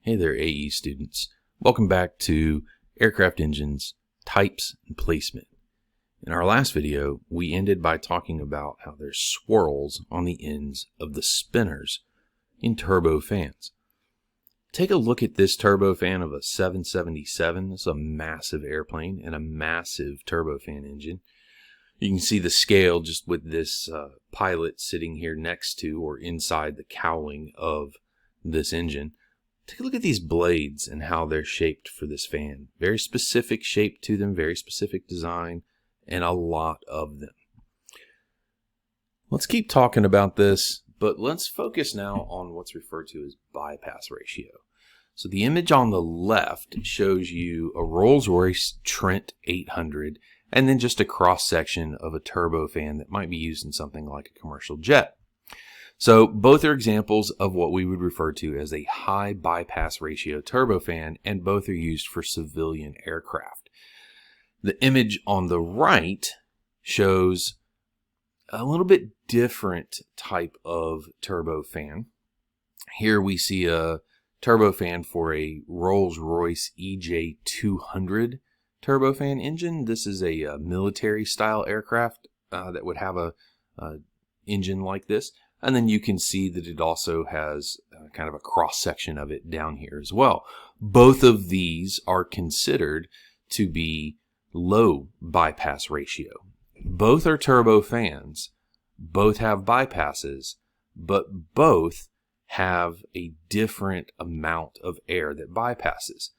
Hey there, AE students. Welcome back to Aircraft Engines, Types and Placement. In our last video, we ended by talking about how there's swirls on the ends of the spinners in turbofans. Take a look at this turbofan of a 777. It's a massive airplane and a massive turbofan engine. You can see the scale just with this pilot sitting here next to or inside the cowling of this engine. Take a look at these blades and how they're shaped for this fan. Very specific shape to them, very specific design, and a lot of them. Let's keep talking about this, but let's focus now on what's referred to as bypass ratio. So the image on the left shows you a Rolls-Royce Trent 800 and then just a cross-section of a turbofan that might be used in something like a commercial jet. So both are examples of what we would refer to as a high bypass ratio turbofan, and both are used for civilian aircraft. The image on the right shows a little bit different type of turbofan. Here we see a turbofan for a Rolls-Royce EJ200 turbofan engine. This is a military style aircraft that would have a engine like this. And then you can see that it also has kind of a cross section of it down here as well. Both of these are considered to be low bypass ratio. Both are turbofans, both have bypasses, but both have a different amount of air that bypasses.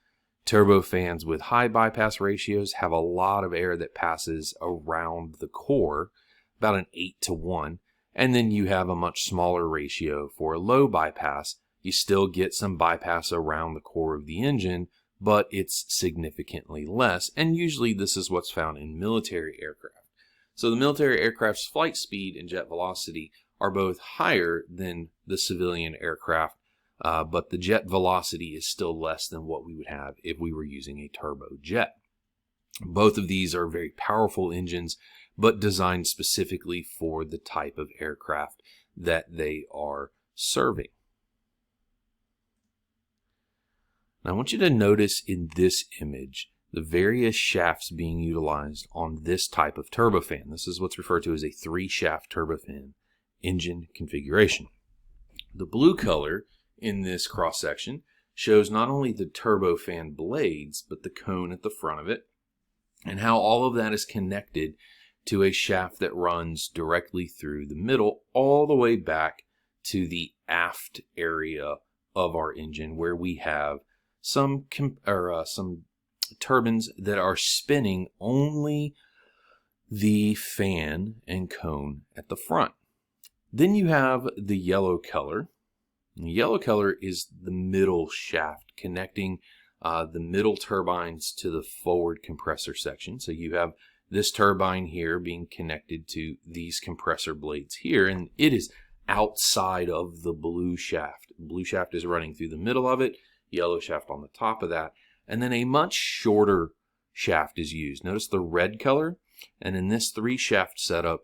Turbofans with high bypass ratios have a lot of air that passes around the core, about an 8-to-1. And then you have a much smaller ratio for a low bypass. You still get some bypass around the core of the engine, but it's significantly less. And usually this is what's found in military aircraft. So the military aircraft's flight speed and jet velocity are both higher than the civilian aircraft, but the jet velocity is still less than what we would have if we were using a turbojet. Both of these are very powerful engines, but designed specifically for the type of aircraft that they are serving. Now I want you to notice in this image the various shafts being utilized on this type of turbofan. This is what's referred to as a 3-shaft turbofan engine configuration. The blue color in this cross section shows not only the turbofan blades, but the cone at the front of it, and how all of that is connected to a shaft that runs directly through the middle all the way back to the aft area of our engine, where we have some turbines that are spinning only the fan and cone at the front. Then you have the yellow color. The yellow color is the middle shaft connecting the middle turbines to the forward compressor section. So you have this turbine here being connected to these compressor blades here, and it is outside of the blue shaft. Blue shaft is running through the middle of it, yellow shaft on the top of that, and then a much shorter shaft is used. Notice the red color, and in this 3-shaft setup,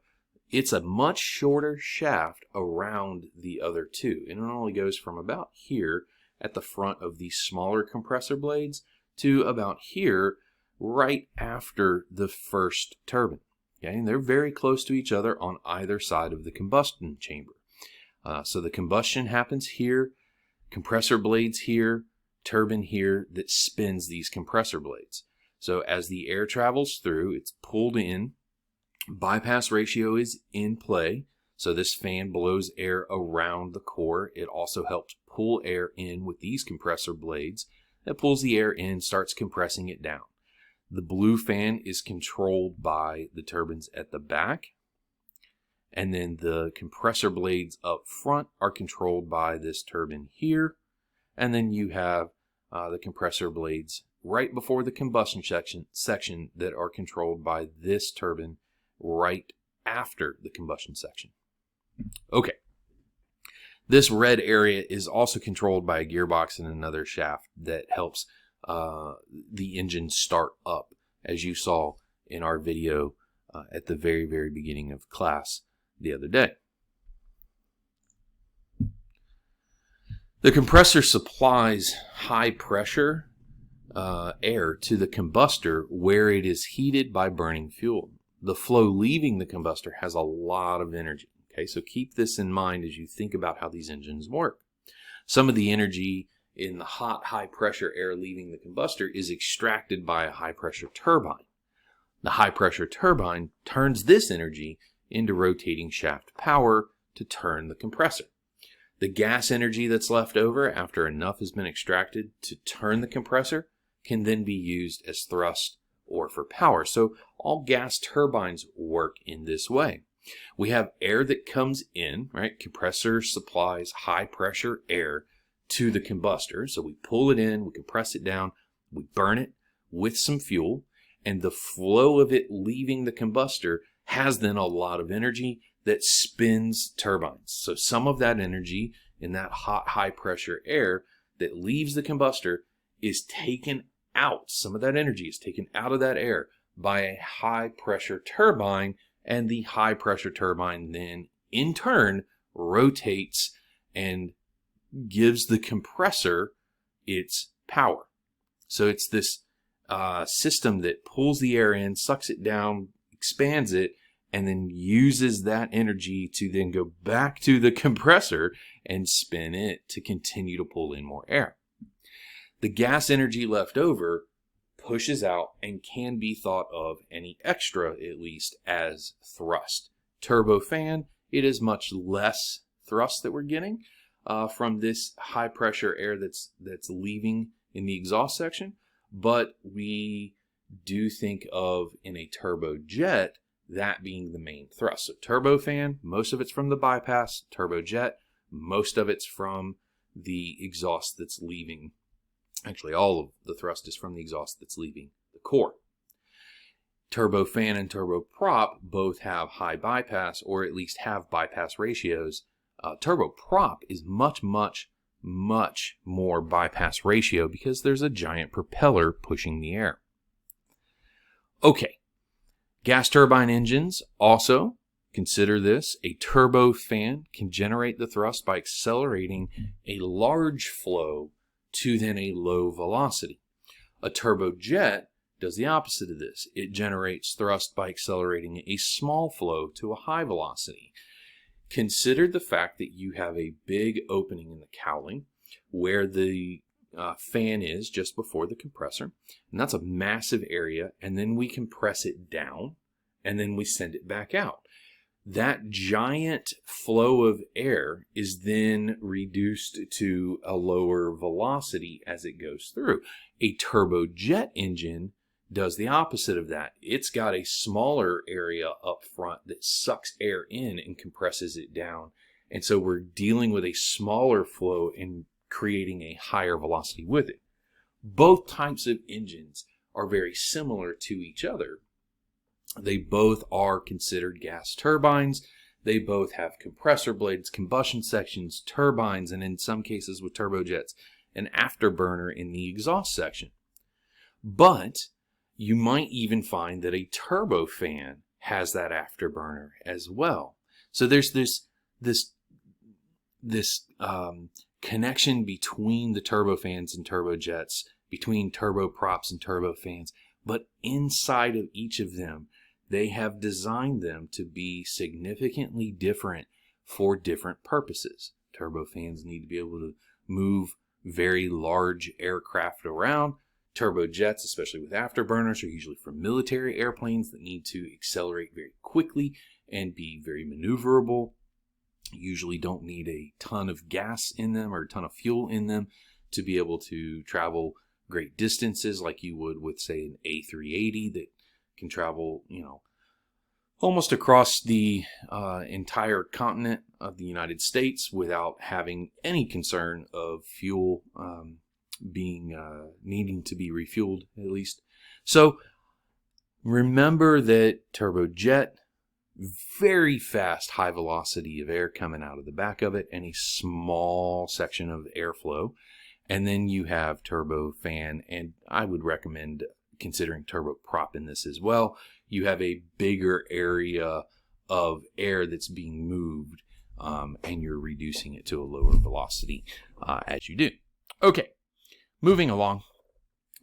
it's a much shorter shaft around the other two, and it only goes from about here at the front of these smaller compressor blades to about here right after the first turbine. Okay, and they're very close to each other on either side of the combustion chamber. So the combustion happens here, compressor blades here, turbine here that spins these compressor blades. So as the air travels through, it's pulled in, bypass ratio is in play. So this fan blows air around the core. It also helps pull air in with these compressor blades. That pulls the air in, starts compressing it down. The blue fan is controlled by the turbines at the back, and then the compressor blades up front are controlled by this turbine here, and then you have the compressor blades right before the combustion section that are controlled by this turbine right after the combustion section. Okay. This red area is also controlled by a gearbox and another shaft that helps the engine start up, as you saw in our video at the very, very beginning of class the other day. The compressor supplies high pressure air to the combustor where it is heated by burning fuel. The flow leaving the combustor has a lot of energy. Okay, so keep this in mind as you think about how these engines work. Some of the energy in the hot, high pressure air leaving the combustor is extracted by a high pressure turbine. The high pressure turbine turns this energy into rotating shaft power to turn the compressor. The gas energy that's left over after enough has been extracted to turn the compressor can then be used as thrust or for power. So all gas turbines work in this way. We have air that comes in, right? Compressor supplies high pressure air to the combustor. So we pull it in, we compress it down, we burn it with some fuel, and the flow of it leaving the combustor has then a lot of energy that spins turbines. So some of that energy in that hot, high pressure air that leaves the combustor is taken out. Some of that energy is taken out of that air by a high pressure turbine, and the high pressure turbine then in turn rotates and gives the compressor its power. So it's this system that pulls the air in, sucks it down, expands it, and then uses that energy to then go back to the compressor and spin it to continue to pull in more air. The gas energy left over pushes out and can be thought of, any extra at least, as thrust. Turbofan, it is much less thrust that we're getting from this high pressure air that's leaving in the exhaust section, but we do think of in a turbojet that being the main thrust. So turbofan, most of it's from the bypass. Turbojet, most of it's from the exhaust that's leaving. Actually, all of the thrust is from the exhaust that's leaving the core. Turbofan and turboprop both have high bypass, or at least have bypass ratios. Turboprop is much more bypass ratio because there's a giant propeller pushing the air. Okay. Gas turbine engines also, consider this, a turbofan can generate the thrust by accelerating a large flow to then a low velocity. A turbojet does the opposite of this. It generates thrust by accelerating a small flow to a high velocity. Consider the fact that you have a big opening in the cowling where the fan is just before the compressor, and that's a massive area, and then we compress it down and then we send it back out. That giant flow of air is then reduced to a lower velocity as it goes through. A turbojet engine does the opposite of that. It's got a smaller area up front that sucks air in and compresses it down, and so we're dealing with a smaller flow and creating a higher velocity with it. Both types of engines are very similar to each other. They both are considered gas turbines. They both have compressor blades, combustion sections, turbines, and in some cases with turbojets, an afterburner in the exhaust section. But you might even find that a turbofan has that afterburner as well. So there's this connection between the turbofans and turbojets, between turboprops and turbofans, but inside of each of them, they have designed them to be significantly different for different purposes. Turbofans need to be able to move very large aircraft around. Turbojets, especially with afterburners, are usually for military airplanes that need to accelerate very quickly and be very maneuverable. Usually don't need a ton of gas in them or a ton of fuel in them to be able to travel great distances like you would with, say, an A380 that can travel, almost across the entire continent of the United States without having any concern of fuel needing to be refueled, at least. So remember that turbojet, very fast, high velocity of air coming out of the back of it and a small section of airflow. And then you have turbofan, and I would recommend considering turboprop in this as well. You have a bigger area of air that's being moved and you're reducing it to a lower velocity as you do. Okay, moving along,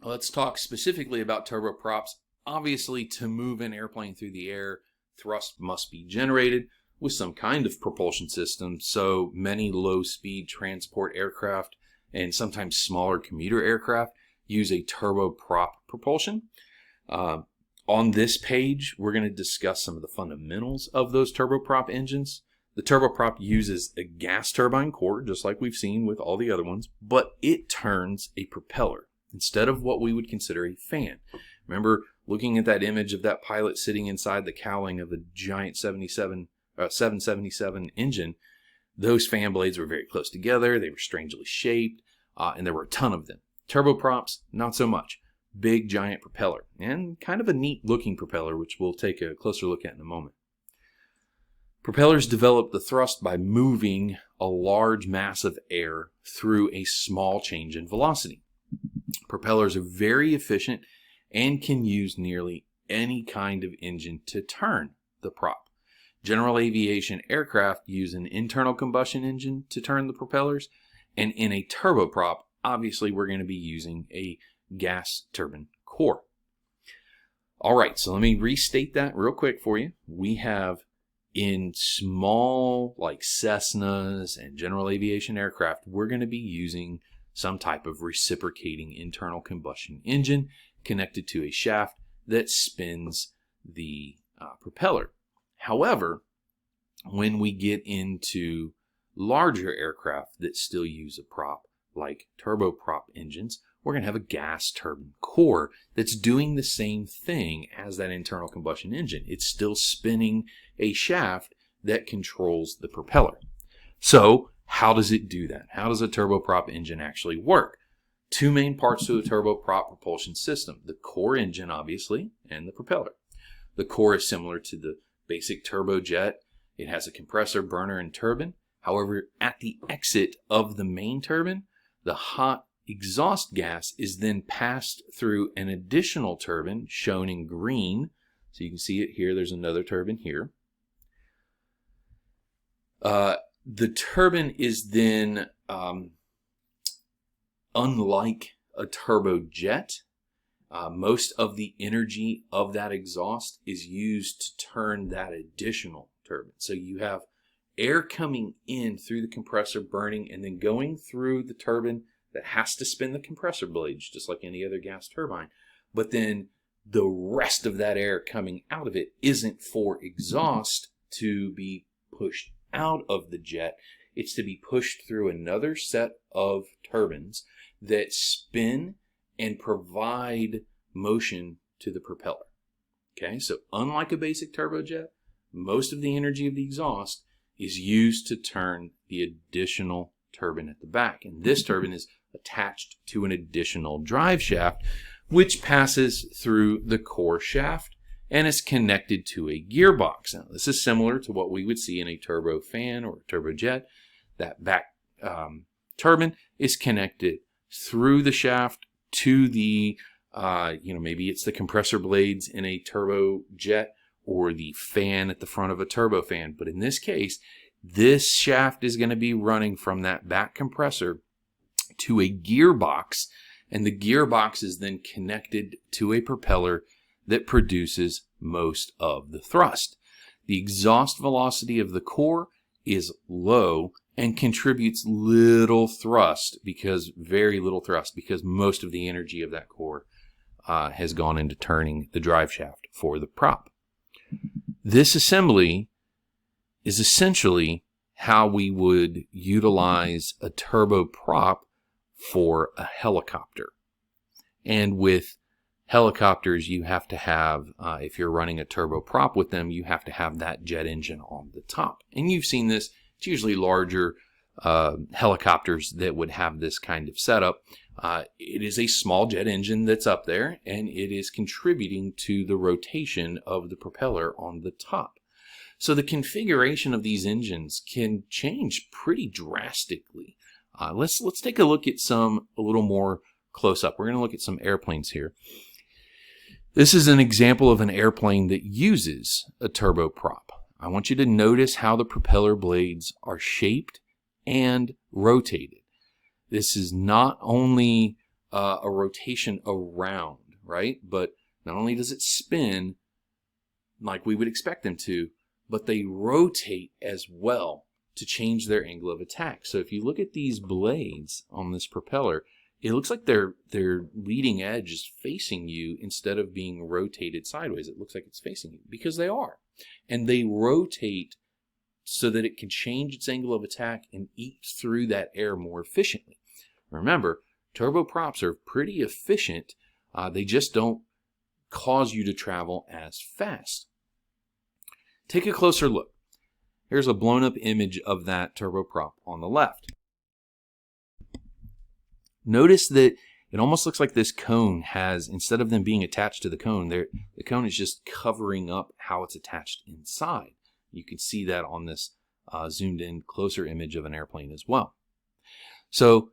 let's talk specifically about turboprops. Obviously, to move an airplane through the air, thrust must be generated with some kind of propulsion system. So many low-speed transport aircraft and sometimes smaller commuter aircraft use a turboprop propulsion. On this page, we're going to discuss some of the fundamentals of those turboprop engines. The turboprop uses a gas turbine core, just like we've seen with all the other ones, but it turns a propeller instead of what we would consider a fan. Remember looking at that image of that pilot sitting inside the cowling of a giant 777 engine? Those fan blades were very close together. They were strangely shaped, and there were a ton of them. Turboprops, not so much. Big, giant propeller, and kind of a neat looking propeller, which we'll take a closer look at in a moment. Propellers develop the thrust by moving a large mass of air through a small change in velocity. Propellers are very efficient and can use nearly any kind of engine to turn the prop. General aviation aircraft use an internal combustion engine to turn the propellers, and in a turboprop, obviously we're going to be using a gas turbine core. All right, so let me restate that real quick for you. We have in small, like Cessnas and general aviation aircraft, we're going to be using some type of reciprocating internal combustion engine connected to a shaft that spins the propeller. However, when we get into larger aircraft that still use a prop, like turboprop engines, we're going to have a gas turbine core that's doing the same thing as that internal combustion engine. It's still spinning a shaft that controls the propeller. So how does it do that? How does a turboprop engine actually work? Two main parts to a turboprop propulsion system: the core engine, obviously, and the propeller. The core is similar to the basic turbojet. It has a compressor, burner, and turbine. However, at the exit of the main turbine, the hot exhaust gas is then passed through an additional turbine shown in green. So you can see it here. There's another turbine here. The turbine is then, unlike a turbojet, most of the energy of that exhaust is used to turn that additional turbine. So you have air coming in through the compressor, burning, and then going through the turbine that has to spin the compressor blades, just like any other gas turbine. But then the rest of that air coming out of it isn't for exhaust to be pushed out of the jet. It's to be pushed through another set of turbines that spin and provide motion to the propeller. Okay, so unlike a basic turbojet, most of the energy of the exhaust is used to turn the additional turbine at the back. And this turbine is attached to an additional drive shaft, which passes through the core shaft and is connected to a gearbox. Now, this is similar to what we would see in a turbofan or a turbojet. That back turbine is connected through the shaft to the, maybe it's the compressor blades in a turbojet or the fan at the front of a turbofan. But in this case, this shaft is going to be running from that back compressor to a gearbox, and the gearbox is then connected to a propeller that produces most of the thrust. The exhaust velocity of the core is low and contributes very little thrust, because most of the energy of that core has gone into turning the drive shaft for the prop. This assembly is essentially how we would utilize a turboprop for a helicopter. And with helicopters, you have to have, if you're running a turboprop with them, you have to have that jet engine on the top. And you've seen this. It's usually larger helicopters that would have this kind of setup. It is a small jet engine that's up there, and it is contributing to the rotation of the propeller on the top. So the configuration of these engines can change pretty drastically. Let's take a look at a little more close up. We're going to look at some airplanes here. This is an example of an airplane that uses a turboprop. I want you to notice how the propeller blades are shaped and rotated. This is not only a rotation around, right? But not only does it spin like we would expect them to, but they rotate as well to change their angle of attack. So if you look at these blades on this propeller, it looks like their leading edge is facing you instead of being rotated sideways. It looks like it's facing you because they are. And they rotate so that it can change its angle of attack and eat through that air more efficiently. Remember, turboprops are pretty efficient. They just don't cause you to travel as fast. Take a closer look. Here's a blown up image of that turboprop on the left. Notice that it almost looks like this cone has, instead of them being attached to the cone, the cone is just covering up how it's attached inside. You can see that on this zoomed in closer image of an airplane as well. So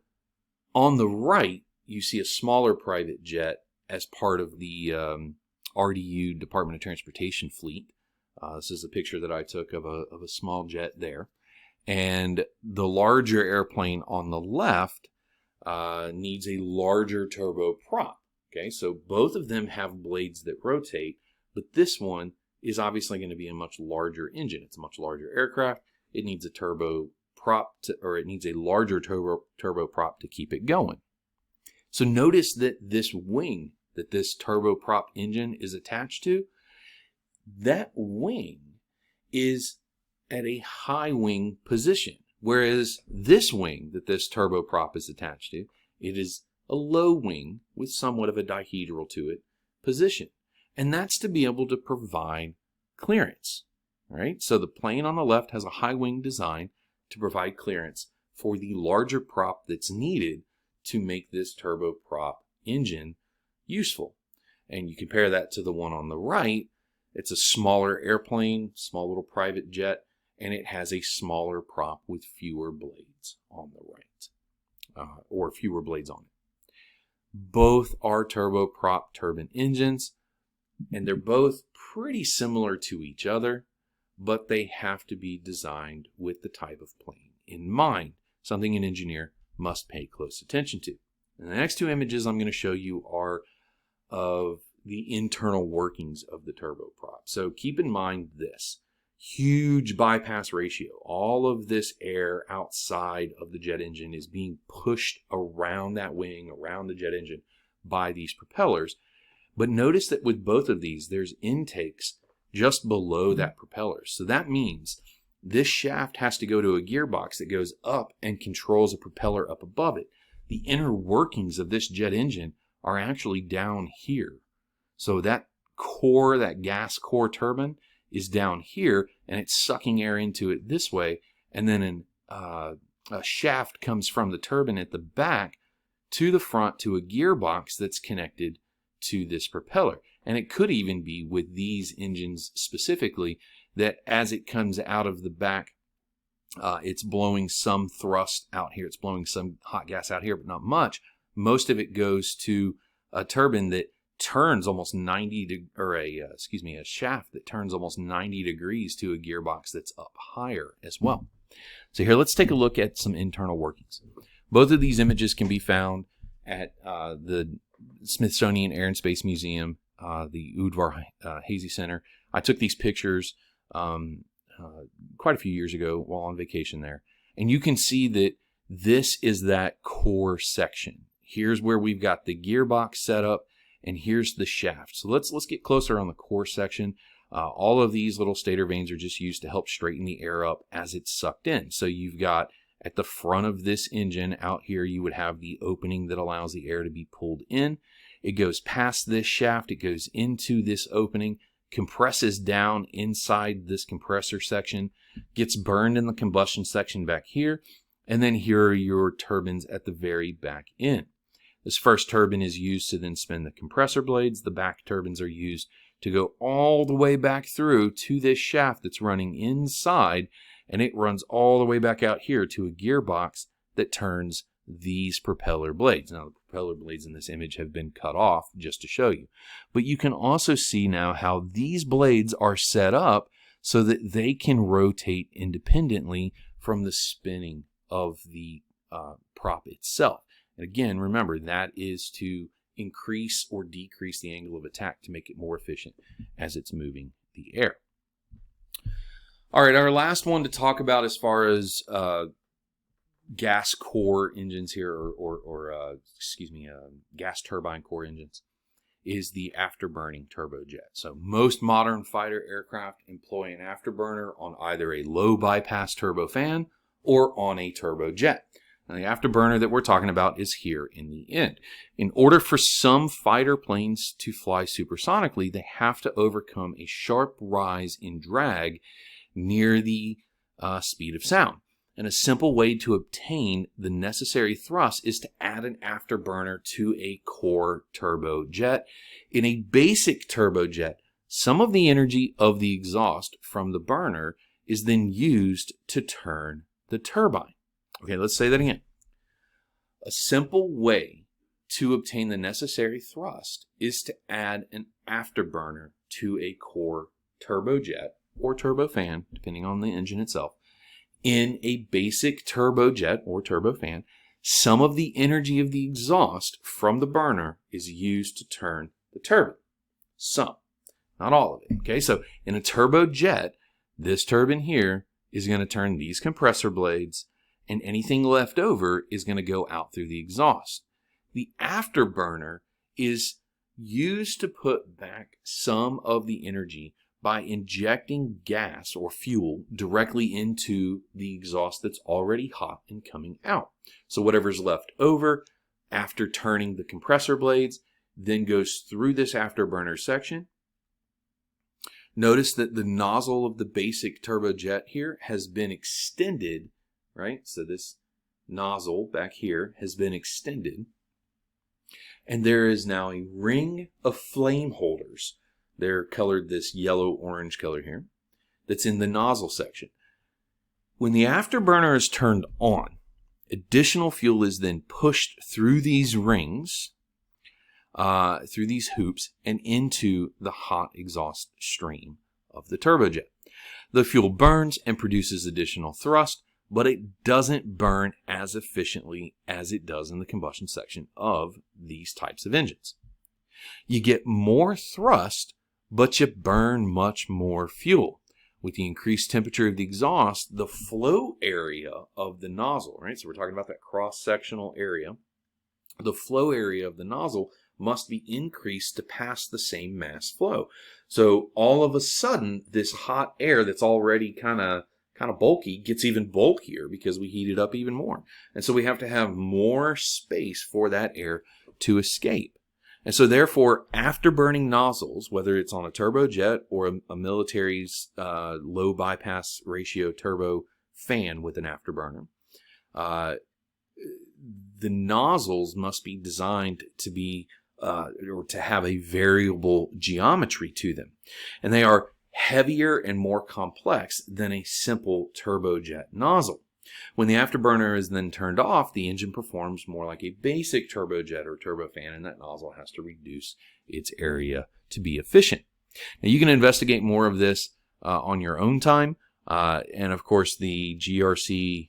on the right, you see a smaller private jet as part of the RDU Department of Transportation fleet. This is a picture that I took of a small jet there. And the larger airplane on the left needs a larger turboprop. Okay, so both of them have blades that rotate, but this one is obviously going to be a much larger engine. It's a much larger aircraft. It needs a turboprop, it needs a larger turboprop to keep it going. So notice that this wing that this turboprop engine is attached to, that wing is at a high wing position, whereas this wing that this turboprop is attached to, it is a low wing with somewhat of a dihedral to it position. And that's to be able to provide clearance, right? So the plane on the left has a high wing design to provide clearance for the larger prop that's needed to make this turboprop engine useful. And you compare that to the one on the right. It's a smaller airplane, small little private jet, and it has a smaller prop with fewer blades on the right, or fewer blades on it. Both are turboprop turbine engines, and they're both pretty similar to each other, but they have to be designed with the type of plane in mind, something an engineer must pay close attention to. And the next two images I'm going to show you are of the internal workings of the turboprop. So keep in mind this huge bypass ratio. All of this air outside of the jet engine is being pushed around that wing, around the jet engine by these propellers. But notice that with both of these, there's intakes just below that propeller. So that means this shaft has to go to a gearbox that goes up and controls a propeller up above it. The inner workings of this jet engine are actually down here. So that core, that gas core turbine is down here, and it's sucking air into it this way. And then a shaft comes from the turbine at the back to the front to a gearbox that's connected to this propeller. And it could even be with these engines specifically that as it comes out of the back, it's blowing some thrust out here. It's blowing some hot gas out here, but not much. Most of it goes to a turbine that turns almost 90 a shaft that turns almost 90 degrees to a gearbox that's up higher as well. So here, let's take a look at some internal workings. Both of these images can be found at the Smithsonian Air and Space Museum, the Udvar Hazy Center. I took these pictures quite a few years ago while on vacation there. And you can see that this is that core section. Here's where we've got the gearbox set up, and here's the shaft. So let's get closer on the core section. All of these little stator vanes are just used to help straighten the air up as it's sucked in. So you've got at the front of this engine out here, you would have the opening that allows the air to be pulled in. It goes past this shaft, it goes into this opening, compresses down inside this compressor section, gets burned in the combustion section back here, and then here are your turbines at the very back end. This first turbine is used to then spin the compressor blades. The back turbines are used to go all the way back through to this shaft that's running inside, and it runs all the way back out here to a gearbox that turns these propeller blades. Now, the propeller blades in this image have been cut off just to show you. But you can also see now how these blades are set up so that they can rotate independently from the spinning of the prop itself. And again, remember, that is to increase or decrease the angle of attack to make it more efficient as it's moving the air. All right, our last one to talk about as far as gas core engines here, or gas turbine core engines, is the afterburning turbojet. So most modern fighter aircraft employ an afterburner on either a low bypass turbofan or on a turbojet. Now, the afterburner that we're talking about is here in the end. In order for some fighter planes to fly supersonically, they have to overcome a sharp rise in drag near the speed of sound. And a simple way to obtain the necessary thrust is to add an afterburner to a core turbojet. In a basic turbojet, some of the energy of the exhaust from the burner is then used to turn the turbine. Okay, let's say that again. A simple way to obtain the necessary thrust is to add an afterburner to a core turbojet or turbofan, depending on the engine itself. In a basic turbojet or turbofan, some of the energy of the exhaust from the burner is used to turn the turbine. Some, not all of it. Okay, so in a turbojet, this turbine here is going to turn these compressor blades, and anything left over is going to go out through the exhaust. The afterburner is used to put back some of the energy by injecting gas or fuel directly into the exhaust that's already hot and coming out. So whatever's left over after turning the compressor blades then goes through this afterburner section. Notice that the nozzle of the basic turbojet here has been extended, right? So this nozzle back here has been extended. And there is now a ring of flame holders. They're colored this yellow-orange color here that's in the nozzle section. When the afterburner is turned on, additional fuel is then pushed through these rings, through these hoops, and into the hot exhaust stream of the turbojet. The fuel burns and produces additional thrust, but it doesn't burn as efficiently as it does in the combustion section of these types of engines. You get more thrust, but you burn much more fuel. With the increased temperature of the exhaust, the flow area of the nozzle, right? So we're talking about that cross-sectional area. The flow area of the nozzle must be increased to pass the same mass flow. So all of a sudden, this hot air that's already kind of bulky gets even bulkier because we heat it up even more. And so we have to have more space for that air to escape. And so therefore, afterburning nozzles, whether it's on a turbojet or a military's low bypass ratio turbo fan with an afterburner, the nozzles must be designed to be or to have a variable geometry to them. And they are heavier and more complex than a simple turbojet nozzle. When the afterburner is then turned off, the engine performs more like a basic turbojet or turbofan, and that nozzle has to reduce its area to be efficient. Now, you can investigate more of this on your own time, and of course, the grc.nasa.gov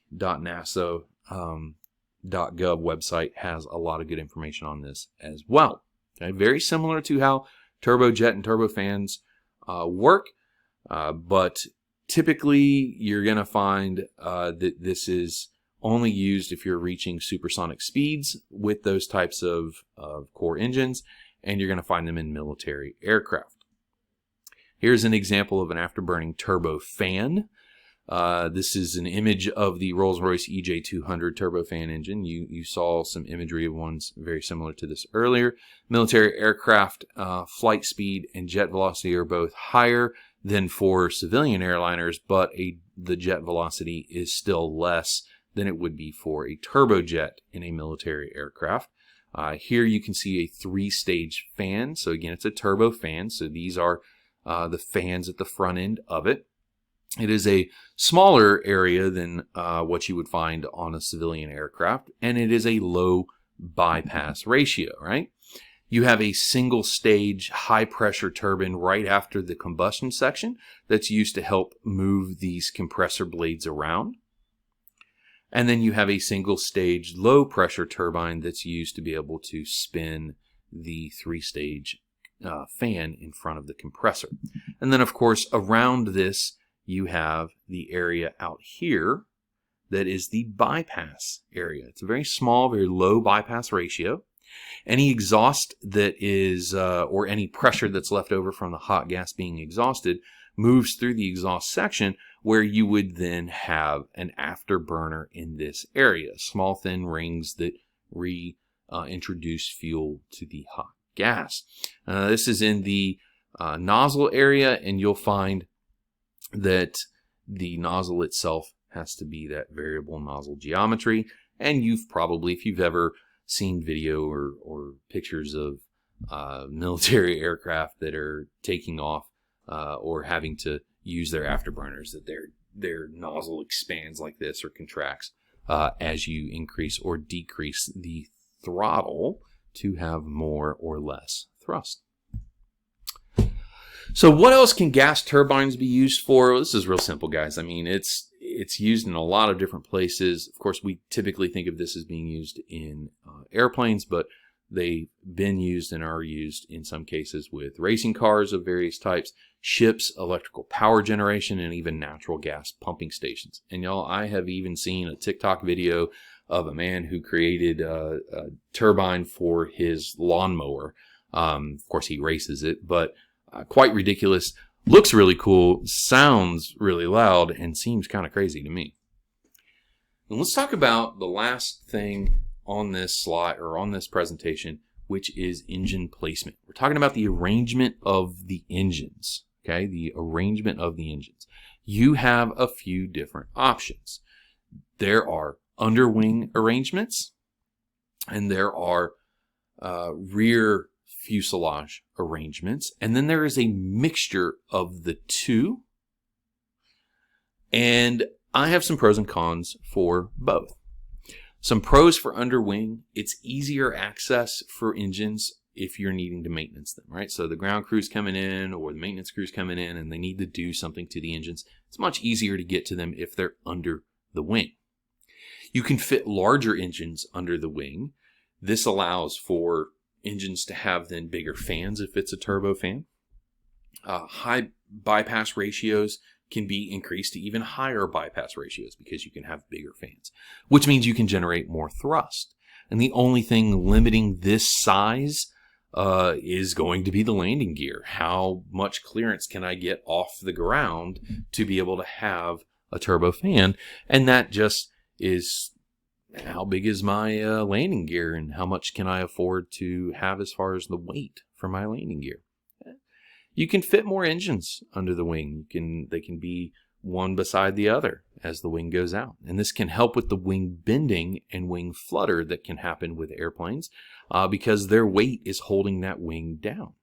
website has a lot of good information on this as well. Okay? Very similar to how turbojet and turbofans work, but typically, you're going to find that this is only used if you're reaching supersonic speeds with those types of core engines, and you're going to find them in military aircraft. Here's an example of an afterburning turbofan. This is an image of the Rolls-Royce EJ200 turbofan engine. You saw some imagery of ones very similar to this earlier. Military aircraft flight speed and jet velocity are both higher than for civilian airliners, but the jet velocity is still less than it would be for a turbojet in a military aircraft. Here you can see a 3-stage fan. So again, it's a turbofan. So these are the fans at the front end of it. It is a smaller area than what you would find on a civilian aircraft, and it is a low bypass ratio, right? You have a single stage high pressure turbine right after the combustion section that's used to help move these compressor blades around. And then you have a single stage low pressure turbine that's used to be able to spin the 3-stage fan in front of the compressor. And then of course around this you have the area out here that is the bypass area. It's a very small, very low bypass ratio. Any exhaust that is, or any pressure that's left over from the hot gas being exhausted moves through the exhaust section, where you would then have an afterburner in this area. Small thin rings that reintroduce fuel to the hot gas. This is in the nozzle area, and you'll find that the nozzle itself has to be that variable nozzle geometry. And you've probably, if you've ever seen video or pictures of military aircraft that are taking off or having to use their afterburners, that their nozzle expands like this or contracts as you increase or decrease the throttle to have more or less thrust. So what else can gas turbines be used for? Well, this is real simple, guys. I mean, it's used in a lot of different places. Of course, we typically think of this as being used in airplanes, but they've been used and are used in some cases with racing cars of various types, ships, electrical power generation, and even natural gas pumping stations. And y'all, I have even seen a TikTok video of a man who created a turbine for his lawnmower. Of course, he races it, but quite ridiculous. Looks really cool, sounds really loud, and seems kind of crazy to me. And let's talk about the last thing on this slide or on this presentation, which is engine placement. We're talking about the arrangement of the engines. Okay, the arrangement of the engines. You have a few different options. There are underwing arrangements, and there are rear fuselage arrangements, and then there is a mixture of the two. And I have some pros and cons for both. Some pros for underwing: it's easier access for engines if you're needing to maintenance them, right? So the ground crew's coming in or the maintenance crew's coming in and they need to do something to the engines. It's much easier to get to them if they're under the wing. You can fit larger engines under the wing. This allows for engines to have then bigger fans if it's a turbofan. High bypass ratios can be increased to even higher bypass ratios because you can have bigger fans, which means you can generate more thrust. And the only thing limiting this size is going to be the landing gear. How much clearance can I get off the ground to be able to have a turbofan? And that just is how big is my landing gear and how much can I afford to have as far as the weight for my landing gear. You can fit more engines under the wing. They can be one beside the other as the wing goes out. And this can help with the wing bending and wing flutter that can happen with airplanes because their weight is holding that wing down.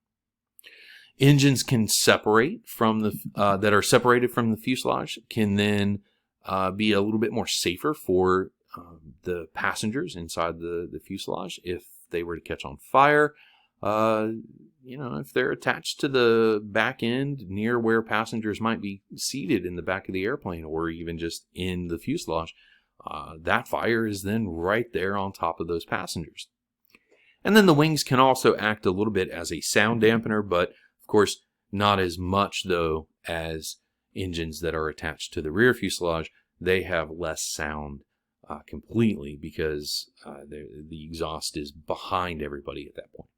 Engines can separate from that are separated from the fuselage can then be a little bit more safer for the passengers inside the fuselage if they were to catch on fire. If they're attached to the back end near where passengers might be seated in the back of the airplane or even just in the fuselage, that fire is then right there on top of those passengers. And then the wings can also act a little bit as a sound dampener, but of course not as much though as engines that are attached to the rear fuselage. They have less sound completely because the exhaust is behind everybody at that point.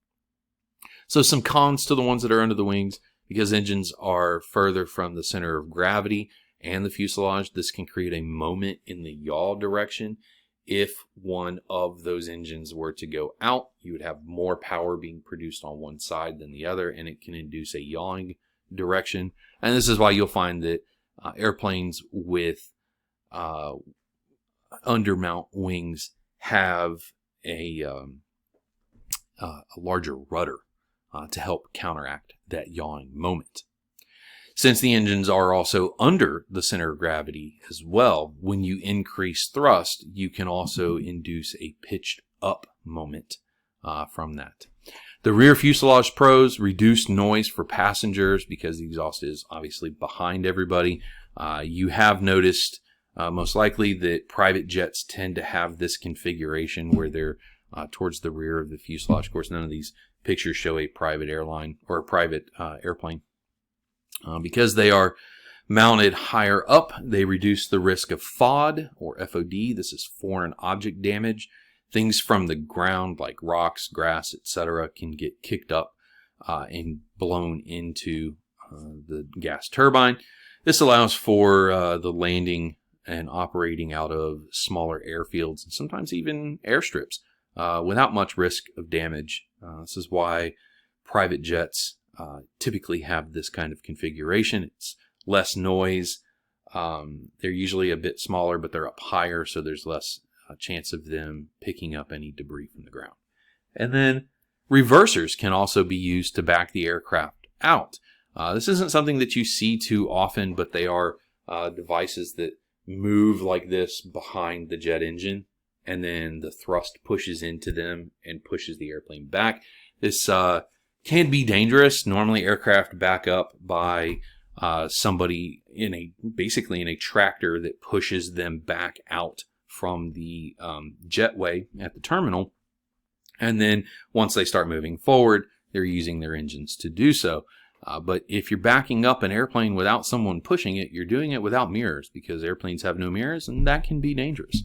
So some cons to the ones that are under the wings: because engines are further from the center of gravity and the fuselage, this can create a moment in the yaw direction. If one of those engines were to go out, you would have more power being produced on one side than the other, and it can induce a yawing direction. And this is why you'll find that airplanes with undermount wings have a larger rudder to help counteract that yawing moment. Since the engines are also under the center of gravity as well, when you increase thrust, you can also induce a pitched up moment from that. The rear fuselage pros: reduced noise for passengers because the exhaust is obviously behind everybody. You have noticed most likely that private jets tend to have this configuration where they're towards the rear of the fuselage. Of course, none of these pictures show a private airline or a private airplane. Because they are mounted higher up, they reduce the risk of FOD or FOD. This is foreign object damage. Things from the ground like rocks, grass, etc. can get kicked up and blown into the gas turbine. This allows for the landing and operating out of smaller airfields and sometimes even airstrips without much risk of damage. This is why private jets typically have this kind of configuration. It's less noise. They're usually a bit smaller, but they're up higher, so there's less chance of them picking up any debris from the ground. And then reversers can also be used to back the aircraft out. This isn't something that you see too often, but they are devices that move like this behind the jet engine, and then the thrust pushes into them and pushes the airplane back. This can be dangerous. Normally aircraft back up by somebody basically in a tractor that pushes them back out from the jetway at the terminal. And then once they start moving forward, they're using their engines to do so. But if you're backing up an airplane without someone pushing it, you're doing it without mirrors because airplanes have no mirrors, and that can be dangerous.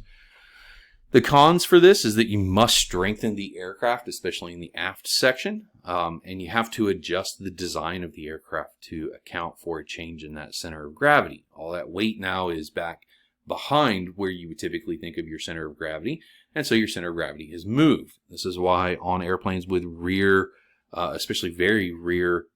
The cons for this is that you must strengthen the aircraft, especially in the aft section, and you have to adjust the design of the aircraft to account for a change in that center of gravity. All that weight now is back behind where you would typically think of your center of gravity, and so your center of gravity is moved. This is why on airplanes with rear, especially very rear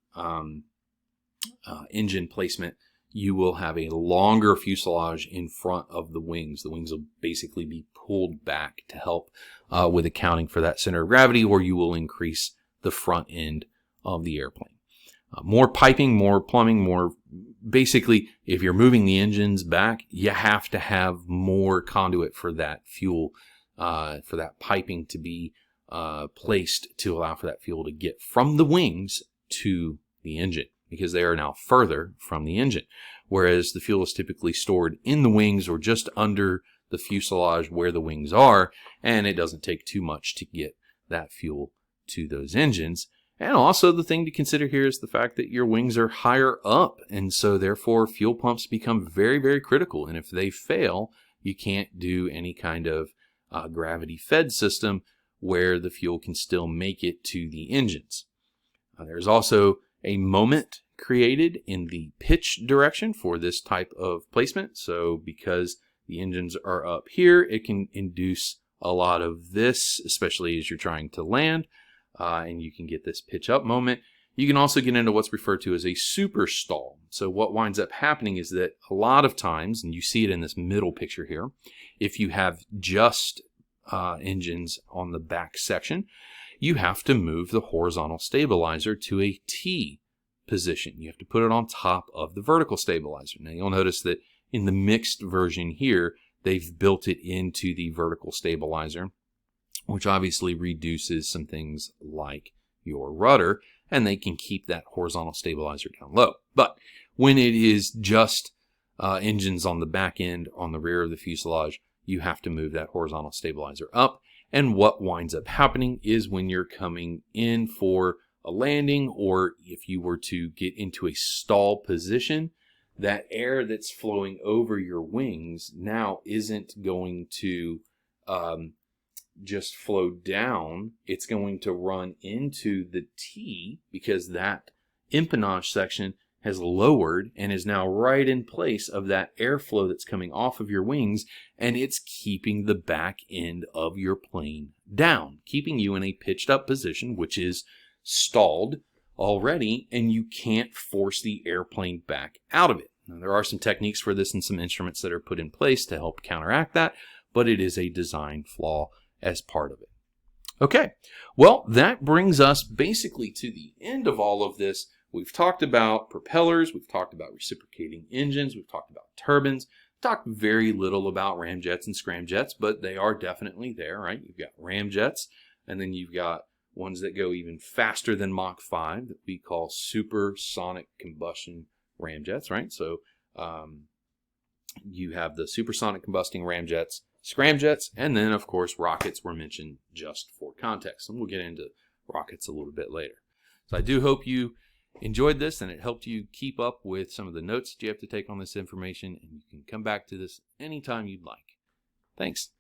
engine placement, you will have a longer fuselage in front of the wings. The wings will basically be pulled back to help with accounting for that center of gravity, or you will increase the front end of the airplane. More piping, more plumbing, more basically, if you're moving the engines back, you have to have more conduit for that fuel, for that piping to be placed to allow for that fuel to get from the wings to the engine, because they are now further from the engine, whereas the fuel is typically stored in the wings or just under the fuselage where the wings are, and it doesn't take too much to get that fuel to those engines. And also the thing to consider here is the fact that your wings are higher up, and so therefore fuel pumps become very, very critical, and if they fail, you can't do any kind of gravity-fed system where the fuel can still make it to the engines. There's also a moment created in the pitch direction for this type of placement. So because the engines are up here, it can induce a lot of this, especially as you're trying to land, and you can get this pitch up moment. You can also get into what's referred to as a super stall. So what winds up happening is that a lot of times, and you see it in this middle picture here, if you have just engines on the back section, you have to move the horizontal stabilizer to a T position. You have to put it on top of the vertical stabilizer. Now you'll notice that in the mixed version here, they've built it into the vertical stabilizer, which obviously reduces some things like your rudder, and they can keep that horizontal stabilizer down low. But when it is just engines on the back end, on the rear of the fuselage, you have to move that horizontal stabilizer up. And what winds up happening is when you're coming in for a landing, or if you were to get into a stall position, that air that's flowing over your wings now isn't going to just flow down. It's going to run into the T, because that empennage section has lowered and is now right in place of that airflow that's coming off of your wings, and it's keeping the back end of your plane down, keeping you in a pitched up position, which is stalled already, and you can't force the airplane back out of it. Now, there are some techniques for this and some instruments that are put in place to help counteract that, but it is a design flaw as part of it. Okay, well, that brings us basically to the end of all of this. We've talked about propellers, we've talked about reciprocating engines, we've talked about turbines, talked very little about ramjets and scramjets, but they are definitely there, right? You've got ramjets, and then you've got ones that go even faster than Mach 5 that we call supersonic combustion ramjets, right? So you have the supersonic combusting ramjets, scramjets, and then, of course, rockets were mentioned just for context. And we'll get into rockets a little bit later. So I do hope you enjoyed this and it helped you keep up with some of the notes that you have to take on this information. And you can come back to this anytime you'd like. Thanks.